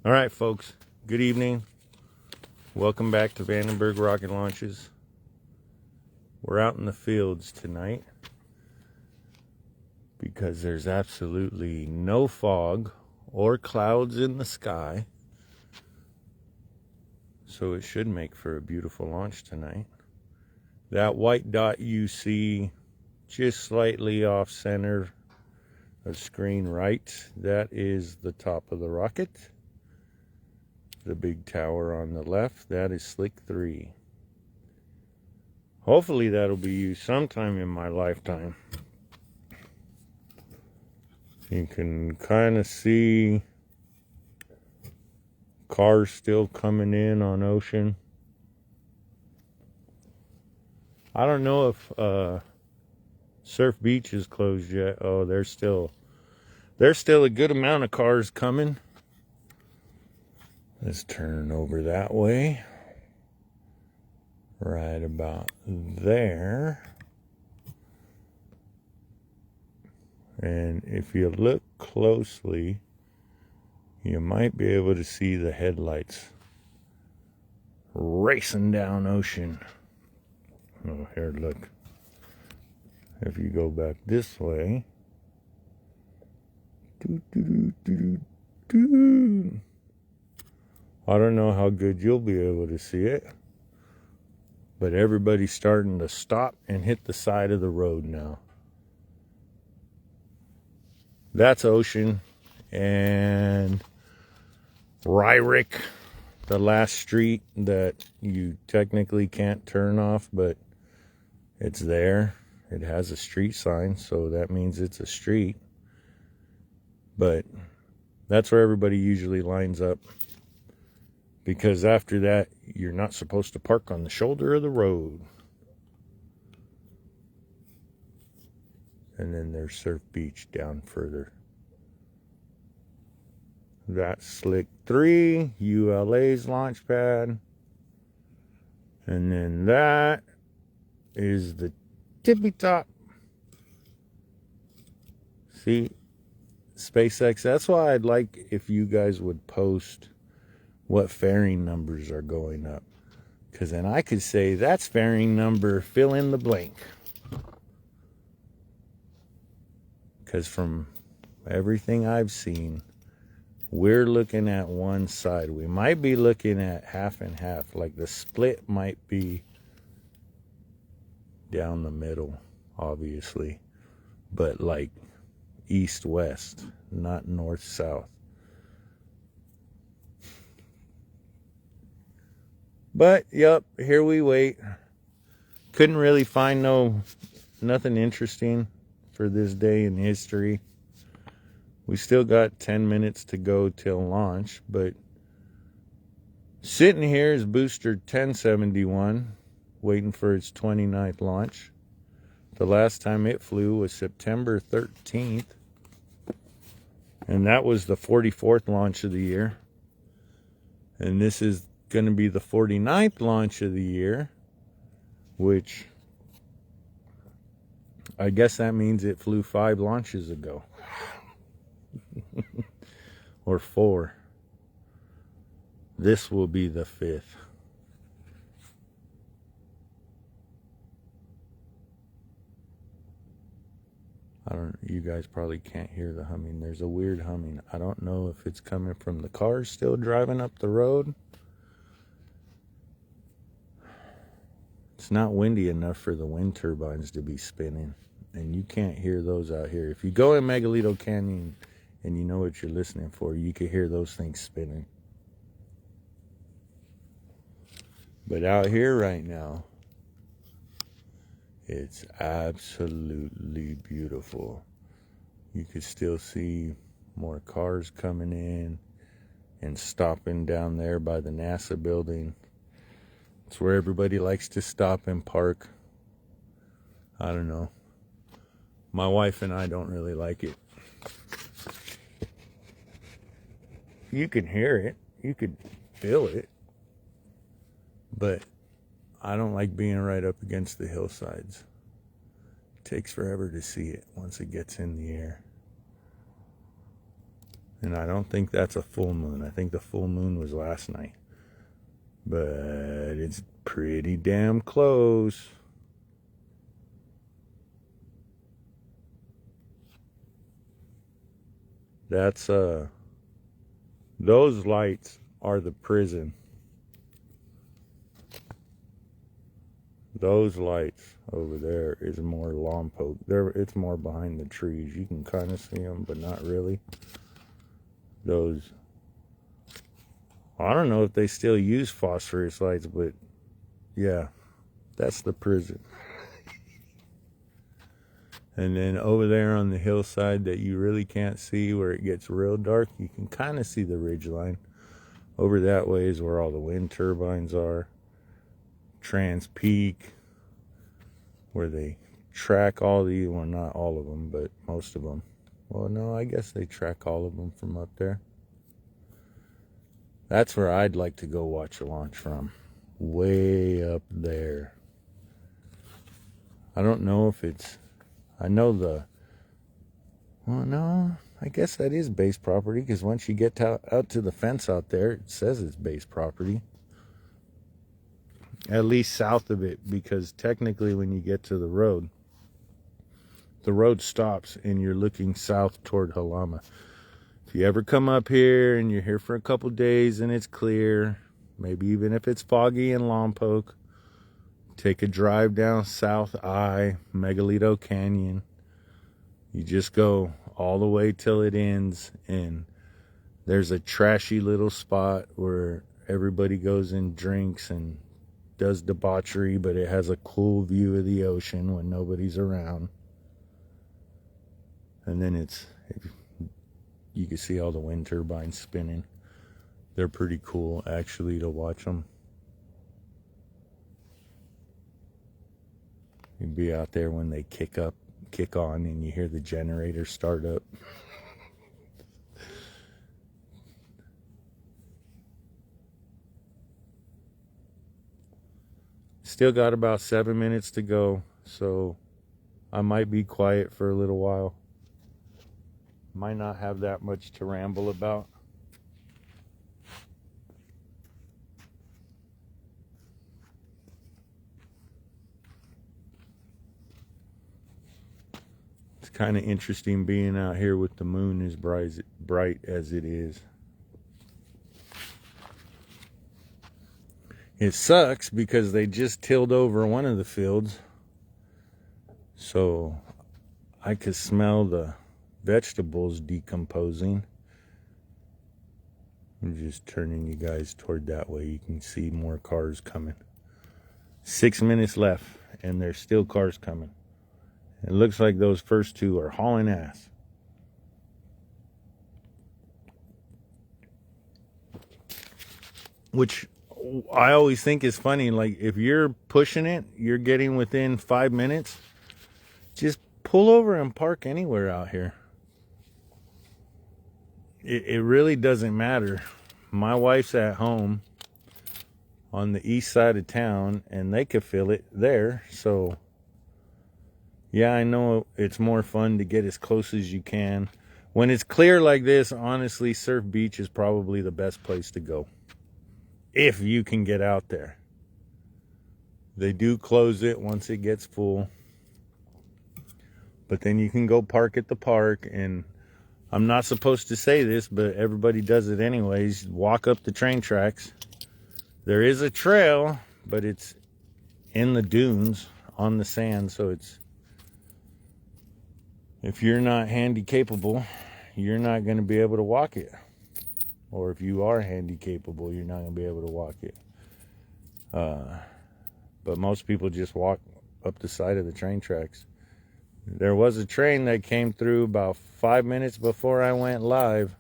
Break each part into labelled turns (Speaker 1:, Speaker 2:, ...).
Speaker 1: All right, folks. Good evening. Welcome back to Vandenberg Rocket Launches. We're out in the fields tonight because there's absolutely no fog or clouds in the sky. So it should make for a beautiful launch tonight. That white dot you see just slightly off center of screen right, that is the top of the rocket. The big tower on the left, that is Slick 3. Hopefully that'll be used sometime in my lifetime. You can kind of see cars still coming in on Ocean. I don't know if Surf Beach is closed yet. Oh, there's still a good amount of cars coming. Let's turn over that way. Right about there. And if you look closely, you might be able to see the headlights racing down Ocean. Oh, here, look. If you go back this way. I don't know how good you'll be able to see it, but everybody's starting to stop and hit the side of the road now. That's Ocean and Ryrick, the last street that you technically can't turn off, but it's there. It has a street sign, so that means it's a street. But that's where everybody usually lines up, because after that, you're not supposed to park on the shoulder of the road. And then there's Surf Beach down further. That's Slick 3, ULA's launch pad. And then that is the tippy top. See, SpaceX, that's why I'd like if you guys would post what fairing numbers are going up. Because then I could say, that's fairing number, fill in the blank. Because from everything I've seen, we're looking at one side. We might be looking at half and half. Like the split might be down the middle, obviously. But like east-west, not north-south. But, yep, here we wait. Couldn't really find nothing interesting for this day in history. We still got 10 minutes to go till launch, but sitting here is booster 1071, waiting for its 29th launch. The last time it flew was September 13th, and that was the 44th launch of the year. And this is going to be the 49th launch of the year, which I guess that means it flew 5 launches ago. Or 4. This will be the 5th. You guys probably can't hear the humming. There's a weird humming. I don't know if it's coming from the cars still driving up the road. It's not windy enough for the wind turbines to be spinning, and you can't hear those out here. If you go in Megalito Canyon and you know what you're listening for, you can hear those things spinning. But out here right now, it's absolutely beautiful. You can still see more cars coming in and stopping down there by the NASA building. It's where everybody likes to stop and park. I don't know. My wife and I don't really like it. You can hear it. You could feel it. But I don't like being right up against the hillsides. It takes forever to see it once it gets in the air. And I don't think that's a full moon. I think the full moon was last night. But it's pretty damn close. That's those lights are the prison. Those lights over there is more Lompoc. There, it's more behind the trees. You can kind of see them, but not really. Those, I don't know if they still use phosphorus lights, but yeah, that's the prison. And then over there on the hillside that you really can't see, where it gets real dark, you can kind of see the ridge line. Over that way is where all the wind turbines are. Trans Peak, where they track all the, well, not all of them, but most of them. Well, no, I guess they track all of them from up there. That's where I'd like to go watch a launch from. Way up there. I don't know if it's, I know the, well, no, I guess that is base property, because once you get out to the fence out there, it says it's base property. At least south of it, because technically when you get to the road stops and you're looking south toward Halama. If you ever come up here and you're here for a couple days and it's clear, maybe even if it's foggy in Lompoc, take a drive down South I, Megalito Canyon. You just go all the way till it ends, and there's a trashy little spot where everybody goes and drinks and does debauchery, but it has a cool view of the ocean when nobody's around. And then you can see all the wind turbines spinning. They're pretty cool actually to watch them. You'd be out there when they kick on, and you hear the generator start up. Still got about 7 minutes to go, so I might be quiet for a little while. Might not have that much to ramble about. It's kind of interesting being out here with the moon as bright as it is. It sucks because they just tilled over one of the fields, so I could smell the vegetables decomposing. I'm just turning you guys toward that way. You can see more cars coming. 6 minutes left, and there's still cars coming. It looks like those first two are hauling ass. Which I always think is funny. Like, if you're pushing it, you're getting within 5 minutes, just pull over and park anywhere out here. It really doesn't matter. My wife's at home on the east side of town, and they could feel it there. So yeah, I know it's more fun to get as close as you can. When it's clear like this, honestly, Surf Beach is probably the best place to go, if you can get out there. They do close it once it gets full, but then you can go park at the park. And I'm not supposed to say this, but everybody does it anyways. Walk up the train tracks. There is a trail, but it's in the dunes on the sand, so it's, if you're not handy capable, you're not going to be able to walk it. Or if you are handy capable, you're not going to be able to walk it. But most people just walk up the side of the train tracks. There was a train that came through about 5 minutes before I went live.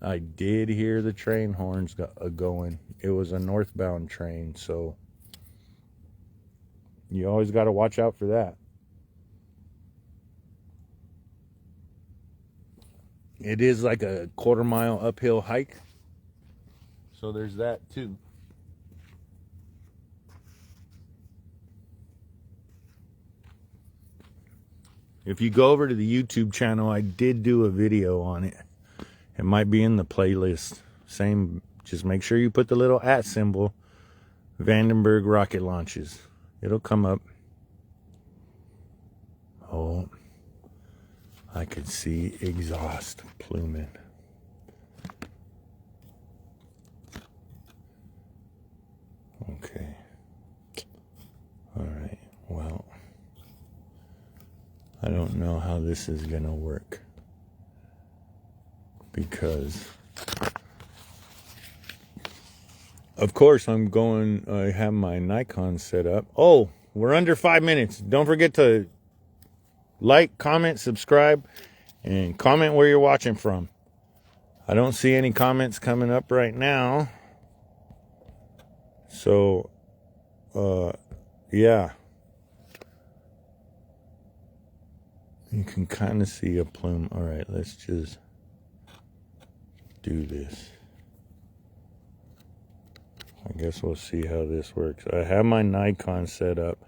Speaker 1: I did hear the train horns going. It was a northbound train, so you always got to watch out for that. It is like a 1/4 mile uphill hike, so there's that too. If you go over to the YouTube channel, I did do a video on it. It might be in the playlist. Same, just make sure you put the little @ symbol, Vandenberg rocket launches. It'll come up. Oh, I could see exhaust pluming. Okay. All right. Well, I don't know how this is going to work. Because, of course, I have my Nikon set up. Oh, we're under 5 minutes. Don't forget to like, comment, subscribe, and comment where you're watching from. I don't see any comments coming up right now. So, yeah. You can kind of see a plume. All right, let's just do this. I guess we'll see how this works. I have my Nikon set up,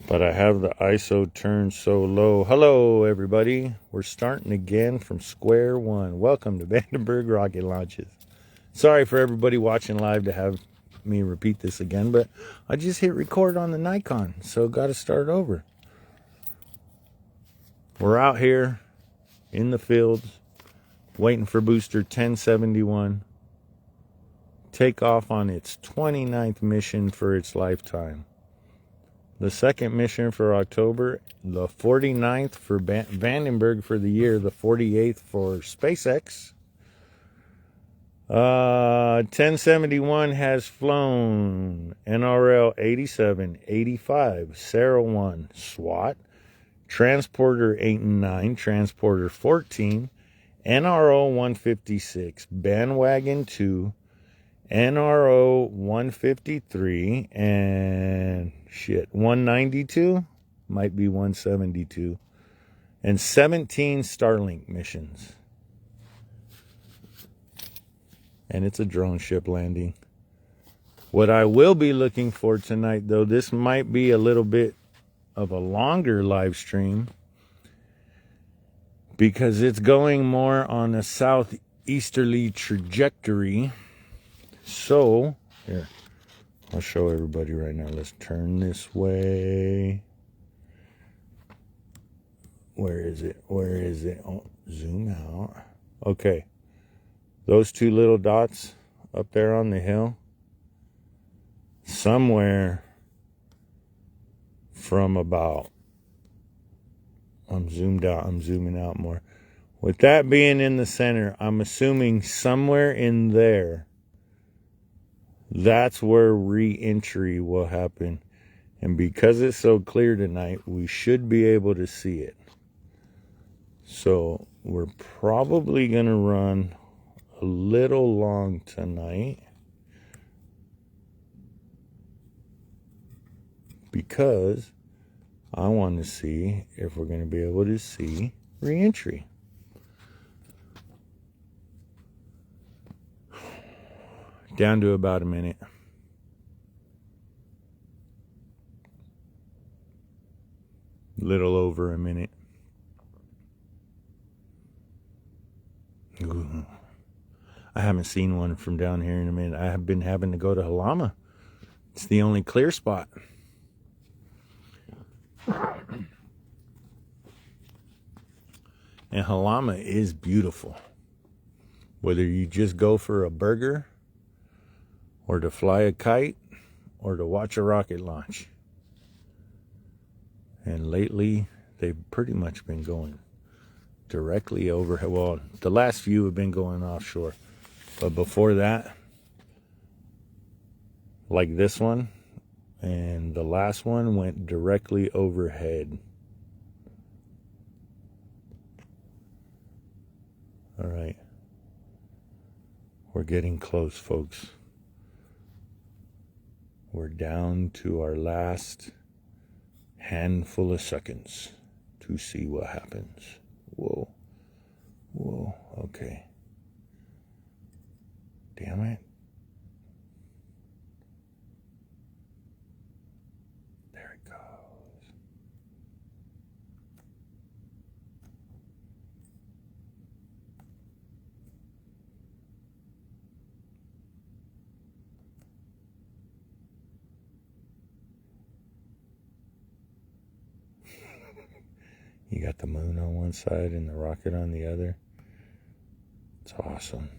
Speaker 1: but I have the ISO turned so low. Hello, everybody. We're starting again from square one. Welcome to Vandenberg Rocket Launches. Sorry for everybody watching live to have me repeat this again, but I just hit record on the Nikon, so got to start over. We're out here in the fields waiting for booster 1071 take off on its 29th mission for its lifetime. The second mission for October, the 49th for Vandenberg for the year, the 48th for SpaceX. 1071 has flown NRL 87, 85, Sarah 1, SWAT, Transporter 8 and 9, Transporter 14, NRO 156, Bandwagon 2, NRO 153, and 192, might be 172, and 17 Starlink missions. And it's a drone ship landing. What I will be looking for tonight, though, this might be a little bit of a longer live stream because it's going more on a southeasterly trajectory. So, here, I'll show everybody right now. Let's turn this way. Where is it? Where is it? Oh, zoom out. Okay. Those two little dots up there on the hill, somewhere from about, I'm zoomed out, I'm zooming out more. With that being in the center, I'm assuming somewhere in there, that's where re-entry will happen. And because it's so clear tonight, we should be able to see it. So we're probably going to run a little long tonight because I want to see if we're going to be able to see re-entry. Down to about a minute. Little over a minute. Ooh. I haven't seen one from down here in a minute. I have been having to go to Halama. It's the only clear spot. And Halama is beautiful. Whether you just go for a burger, or to fly a kite, or to watch a rocket launch. And lately, they've pretty much been going directly over. Well, the last few have been going offshore. But before that, like this one, and the last one went directly overhead. All right. We're getting close, folks. We're down to our last handful of seconds to see what happens. Whoa. Whoa. Okay. Damn it. There it goes. You got the moon on one side and the rocket on the other. It's awesome.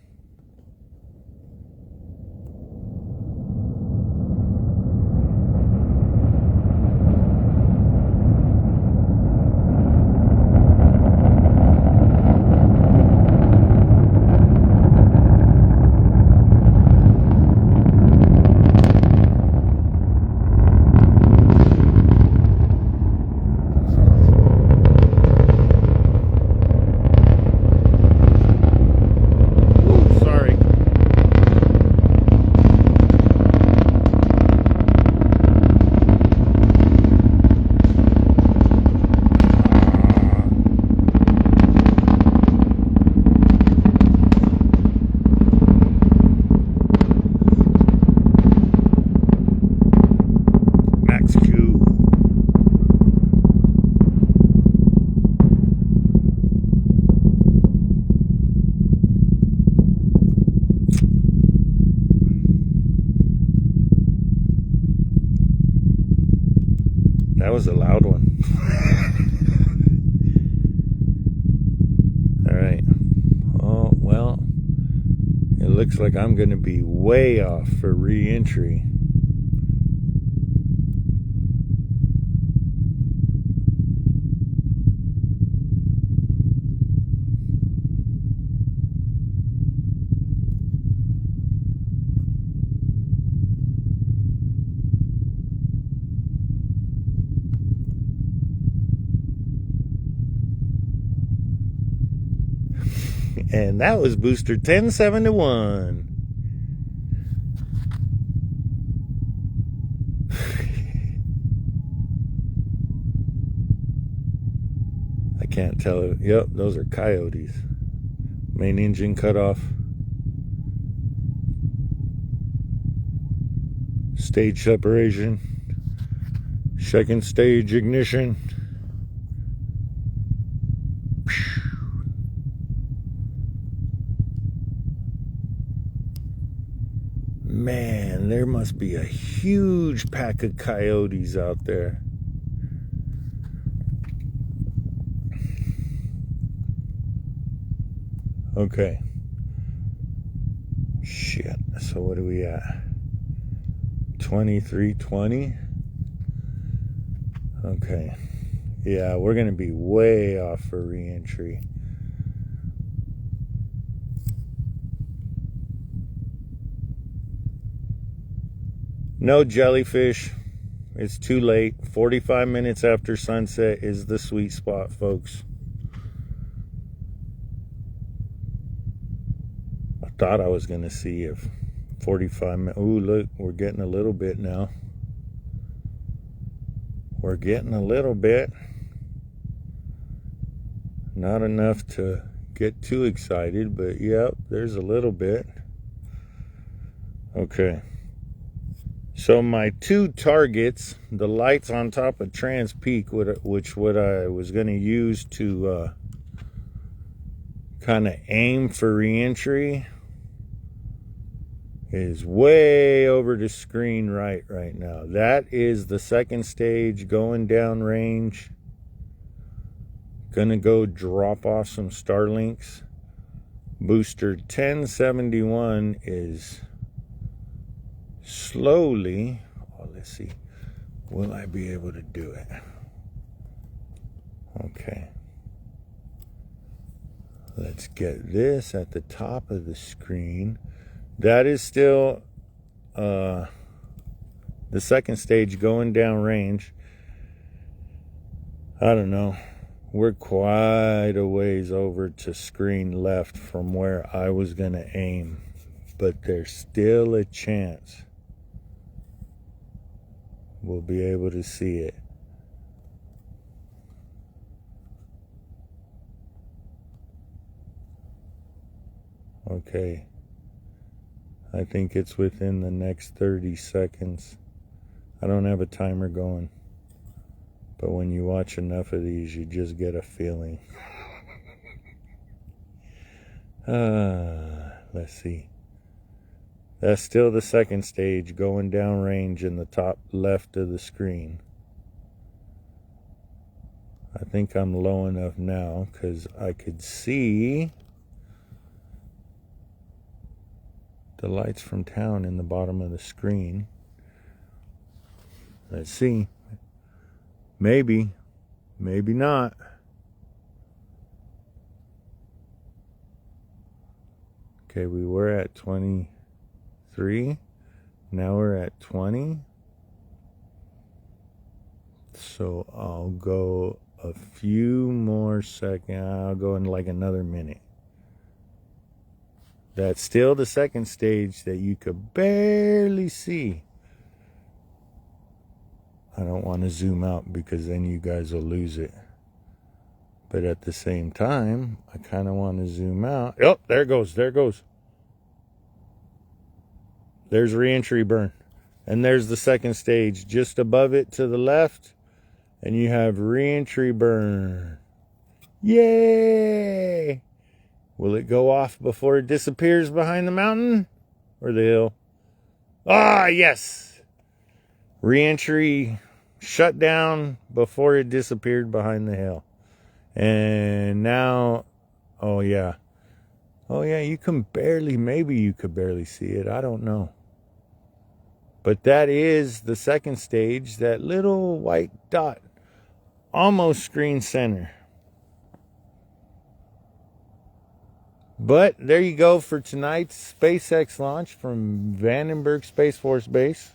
Speaker 1: That was a loud one. All right. Oh, well, it looks like I'm going to be way off for re-entry. And that was booster 1071. I can't tell it. Yep, those are coyotes. Main engine cut off. Stage separation. Second stage ignition. Man, there must be a huge pack of coyotes out there. Okay. Shit. So what are we at? 2320. Okay. Yeah, we're going to be way off for re-entry. No jellyfish. It's too late. 45 minutes after sunset is the sweet spot, folks. I thought I was going to see if 45 minutes. Ooh, look, we're getting a little bit now. We're getting a little bit. Not enough to get too excited, but yep, there's a little bit. Okay. So my two targets, the lights on top of Trans Peak, which what I was going to use to kind of aim for re-entry, is way over the screen right now. That is the second stage going down range. Gonna go drop off some Starlinks. Booster 1071 is slowly, let's see, will I be able to do it? Okay. Let's get this at the top of the screen. That is still the second stage going down range. I don't know. We're quite a ways over to screen left from where I was going to aim. But there's still a chance we'll be able to see it. Okay. I think it's within the next 30 seconds. I don't have a timer going. But when you watch enough of these, you just get a feeling. Let's see. That's still the second stage going down range in the top left of the screen. I think I'm low enough now because I could see the lights from town in the bottom of the screen. Let's see. Maybe. Maybe not. Okay, we were at 23. Now we're at 20. So I'll go a few more seconds. I'll go in like another minute. That's still the second stage that you could barely see. I don't want to zoom out because then you guys will lose it. But at the same time, I kind of want to zoom out. Oh, there it goes. There it goes. There's reentry burn. And there's the second stage just above it to the left. And you have reentry burn. Yay! Will it go off before it disappears behind the mountain or the hill? Ah, yes! Reentry shut down before it disappeared behind the hill. And now, oh yeah, you can barely, maybe you could barely see it. I don't know. But that is the second stage, that little white dot, almost screen center. But there you go for tonight's SpaceX launch from Vandenberg Space Force Base.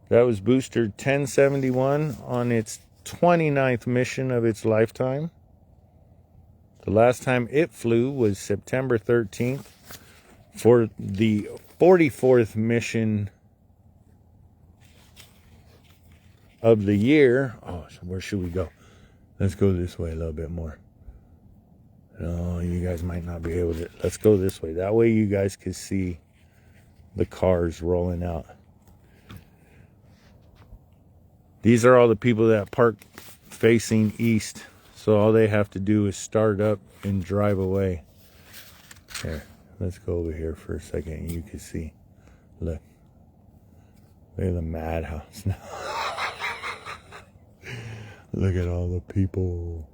Speaker 1: That was booster 1071 on its 29th mission of its lifetime. The last time it flew was September 13th for the 44th mission of the year. Oh, so where should we go? Let's go this way a little bit more. No, you guys might not be able to. Let's go this way. That way you guys can see the cars rolling out. These are all the people that park facing east. So all they have to do is start up and drive away. Here, let's go over here for a second. You can see. Look. Look at the madhouse now. Look at all the people.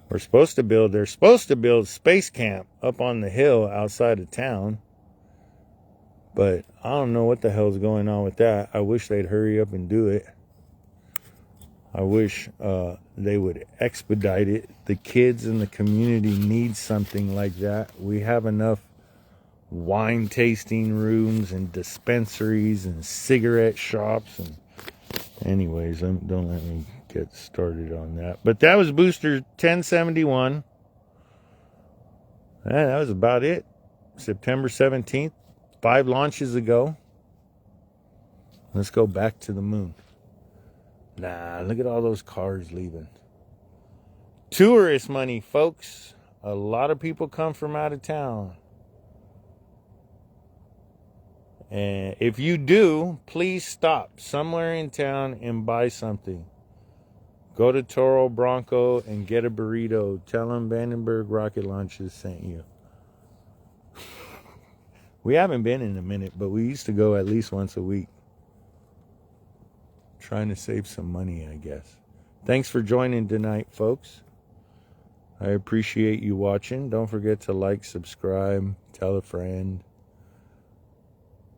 Speaker 1: They're supposed to build Space Camp up on the hill outside of town. But I don't know what the hell's going on with that. I wish they'd hurry up and do it. I wish they would expedite it. The kids in the community need something like that. We have enough wine tasting rooms and dispensaries and cigarette shops. And anyways, don't let me get started on that. But that was booster 1071. That was about it. September 17th, 5 launches ago. Let's go back to the moon. Nah, look at all those cars leaving. Tourist money, folks. A lot of people come from out of town. And if you do, please stop somewhere in town and buy something. Go to Toro Bronco and get a burrito. Tell them Vandenberg Rocket Launches sent you. We haven't been in a minute, but we used to go at least once a week. Trying to save some money, I guess. Thanks for joining tonight, folks. I appreciate you watching. Don't forget to like, subscribe, tell a friend,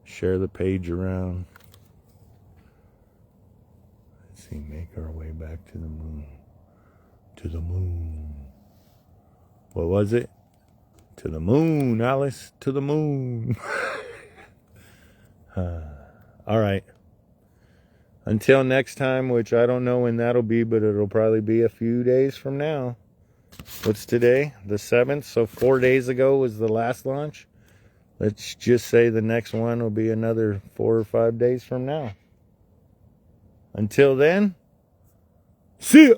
Speaker 1: share the page around. Let's see, make our way back to the moon. To the moon. What was it? To the moon, Alice. To the moon. All right. Until next time, which I don't know when that'll be, but it'll probably be a few days from now. What's today? The 7th. So 4 days ago was the last launch. Let's just say the next one will be another 4 or 5 days from now. Until then, see ya.